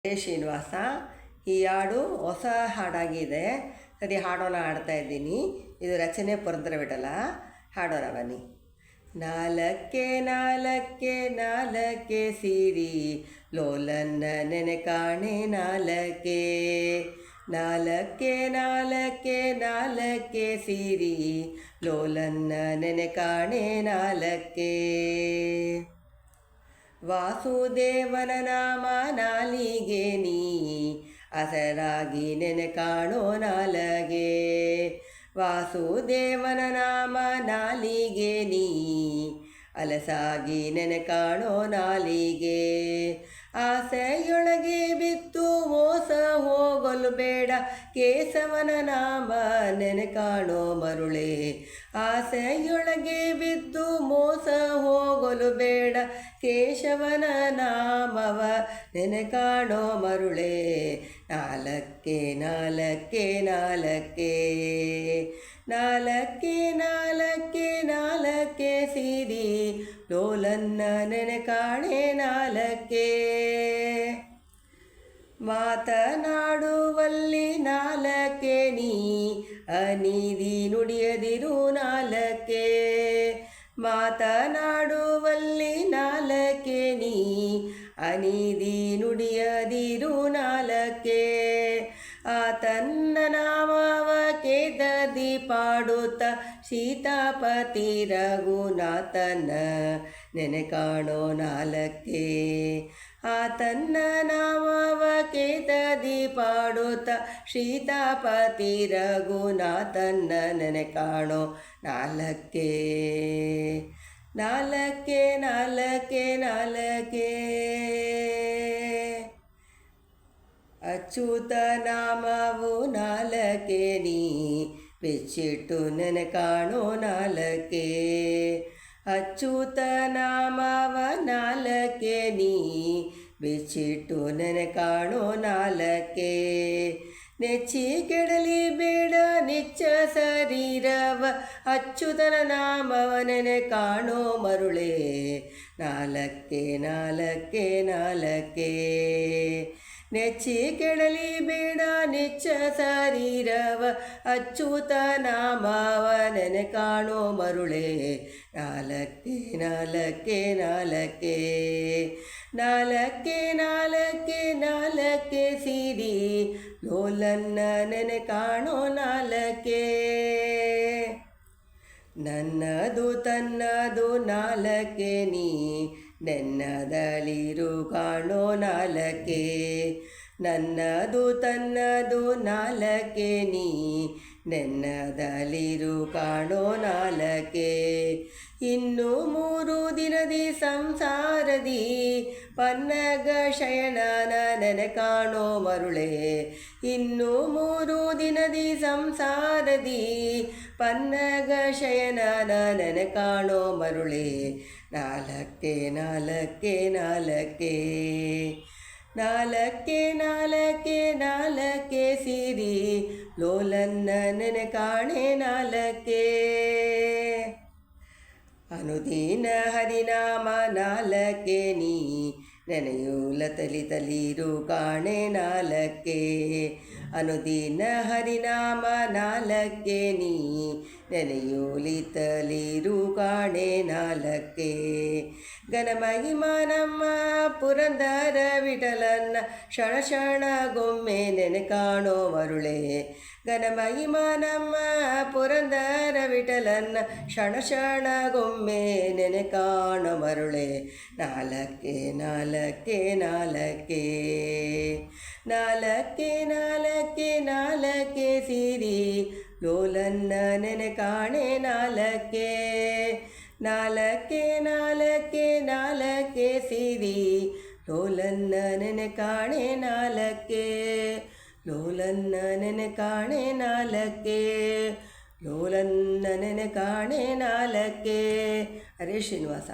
ಶ್ರೀನಿವಾಸ. ಈ ಹಾಡು ಹೊಸ ಹಾಡಾಗಿದೆ. ಸರಿ, ಹಾಡೋಣ ಹಾಡ್ತಾ ಇದ್ದೀನಿ. ಇದು ರಚನೆ ಪುರಂದರ ವಿಠಲ. ಹಾಡೋಣ ಬನ್ನಿ. ನಾಲ್ಕೆ ನಾಲ್ಕೆ ನಾಲ್ಕೆ ಸಿರಿ ಲೋಲನ್ನ ನೆನೆ ಕಾಣೆ ನಾಲ್ಕೆ. ನಾಲ್ಕೆ ನಾಲ್ಕೆ ನಾಲ್ಕೆ ಸಿರಿ ಲೋಲನ್ನ ನೆನೆ ಕಾಣೆ ನಾಲ್ಕೆ. ವಾಸುದೇವನ ನಾಮ ನಾಲಿಗೆ ನೀ ಅಸರಾಗಿ ನೆನೆ ಕಾಣೋ ನಾಲಗೆ. ವಾಸುದೇವನ ನಾಮ ನಾಲಿಗೆ ನೀ ಅಲಸಾಗಿ ನೆನೆ ಕಾಣೋ ನಾಲಿಗೆ. ಆಸೆಯೊಳಗೆ ಬಿತ್ತು ಮೋಸ ಹೋಗಲು ಬೇಡ ಕೇಶವನ ನಾಮ ನೆನೆ ಕಾಣೋ ಮರುಳೆ. ಆಸೆಯೊಳಗೆ ಬಿದ್ದು ಮೋಸ ಹೋಗಲು ಬೇಡ ಕೇಶವನ ನಾಮವ ನೆನೆ ಕಾಣೋ ಮರುಳೆ. ನಾಲ್ಕೆ ನಾಲ್ಕೆ ನಾಲ್ಕೆ ನಾಲ್ಕೆ ನಾಲ್ಕೆ ನಾಲ್ಕೆ ಸಿರಿ ಲೋಲನ್ನ ನೆನೆ ಕಾಣೆ ನಾಲ್ಕೆ. ಮಾತನಾಡುವಲ್ಲಿ ನಾಲ್ಕೆ ನೀ ಅನೀತಿ ನುಡಿಯದಿರು ನಾಲ್ಕೆ. ಮಾತನಾಡುವಲ್ಲಿ ನಾಲ್ಕೆ ನೀ ಅನೀತಿ ನುಡಿಯದಿರು ನಾಲ್ಕೆ. ಆತನ್ನ ನಾಮವ ಕೇದದಿ ಪಾಡುತ್ತ ಸೀತಾಪತಿ ರಘುನಾಥನ ನೆನೆ ಕಾಣೋ ನಾಲ್ಕೆ. ಆತನ್ನ ನಾಮವ ಕೇದದಿ ಪಾಡುತ್ತ ಸೀತಾಪತಿ ರಘುನಾಥನ ನೆನೆ ಕಾಣೋ ನಾಲ್ಕೆ. ನಾಲ್ಕೆ ನಾಲ್ಕೆ ನಾಲ್ಕೆ ಅಚ್ಯುತ ನಾಮವು ನಾಲ್ಕೆ ನೀ ಬಿಚ್ಚಿಟ್ಟು ನೆನೆ ಕಾಣೋ ನಾಲ್ಕೆ. ಅಚ್ಯುತ ನಾಮವ ನಾಲ್ಕೆ ನೀ ಬಿಚ್ಚಿಟ್ಟು ನೆನೆ ಕಾಣೋ ನಾಲ್ಕೆ. ನೆಚ್ಚಿ ಕೆಡಲಿ ಬೇಡ ನಿಚ್ಚ ಶರೀರವ ಅಚ್ಯುತನ ನಾಮವ ನೆನೆ ಕಾಣೋ ಮರುಳೆ. ನಾಲ್ಕೆ ನಾಲ್ಕೆ ನಾಲ್ಕೆ ನೆಚ್ಚಿ ಕೆಡಲಿ ಬೇಡ ನಿಚ್ಚ ಶರೀರವ ಅಚ್ಯುತ ನಾಮವ ನೆನೆ ಕಾಣೋ ಮರುಳೆ. ನಾಲ್ಕೆ ನಾಲ್ಕೆ ನಾಲ್ಕೆ ನಾಲ್ಕೆ ನಾಲ್ಕೆ ನಾಲ್ಕೆ ಸಿರಿ ಲೋಲನ್ನ ನೆನೆ ಕಾಣೋ ನಾಲ್ಕೆ. ನನ್ನದು ತನ್ನದು ನಾಲ್ಕೆ ನೀ ನೆನ್ನದಲಿರು ಕಾಣೋ ನಾಲ್ಕೆ. ನನ್ನದು ತನ್ನದು ನಾಲ್ಕೆ ನೀ ನೆನ್ನದಲಿರು ಕಾಣೋ ನಾಲ್ಕೆ. ಇನ್ನು 3 ದಿನದಿ ಸಂಸಾರದಿ ಪನ್ನಗ ಶಯನನ ನೆನೆ ಕಾಣೋ ಮರುಳೆ. ಇನ್ನು 3 ದಿನದಿ ಸಂಸಾರದಿ ಪನ್ನಗ ಶಯನನ ನೆನೆ ಕಾಣೋ ಮರುಳೆ. ನಾಲ್ಕೆ ನಾಲ್ಕೆ ನಾಲ್ಕೆ ನಾಲ್ಕೆ ನಾಲ್ಕೆ ನಾಲ್ಕೆ ಸಿರಿ ಲೋಲನ್ನ ನೆನೆ ಕಾಣೆ ನಾಲ್ಕೆ. ಅನುದಿನ ಹರಿನಾಮ ನಾಲ್ಕೆ ನೀ ನೆನೆಯೂಲ ತಲಿ ತಲಿರು ಕಾಣೆ ನಾಲ್ಕೆ. ಅನುದಿನ ಹರಿನಾಮ ನಾಲ್ಕೆ ನೀ ನೆನೆಯೂಲಿ ತಲಿರು ಕಾಣೆ ನಾಲ್ಕೆ. ಘನಮಹಿಮ ನಮ್ಮ ಪುರಂದರ ವಿಠಲನ್ನ ಕ್ಷಣ ಕ್ಷಣ ಗೊಮ್ಮೆ ನೆನೆ ಕಾಣೋ ಮರುಳೆ. ಘನಮಹಿಮ ನಮ್ಮ ಪುರಂದರ ವಿಠಲನ್ನ ಕ್ಷಣ ಕ್ಷಣ ಗೊಮ್ಮೆ ನೆನೆ ಕಾಣೋ ಮರುಳೆ. ನಾಲ್ಕೆ ನಾಲ್ಕೆ ನಾಲ್ಕೆ ನಾಲ್ಕೆ ನಾಲ್ಕೆ ನಾಲ್ಕೆ ಸಿರಿ ಲೋಲನ್ನ ನೆನೆ ಕಾಣೆ ನಾಲ್ಕೆ. ನಾಲ್ಕೆ ನಾಲ್ಕೆ ನಾಲ್ಕೆ ಸಿರಿ ಲೋಲನ್ನ ನೆನೆ ಕಾಣೆ ನಾಲ್ಕೆ. ಲೋಲನ್ನ ನೆನೆ ಕಾಣೆ ನಾಲ್ಕೆ. ಲೋಲನ್ನ ನೆನೆ ಕಾಣೆ ನಾಲ್ಕೆ. ಹರೇ ಶ್ರೀನಿವಾಸ.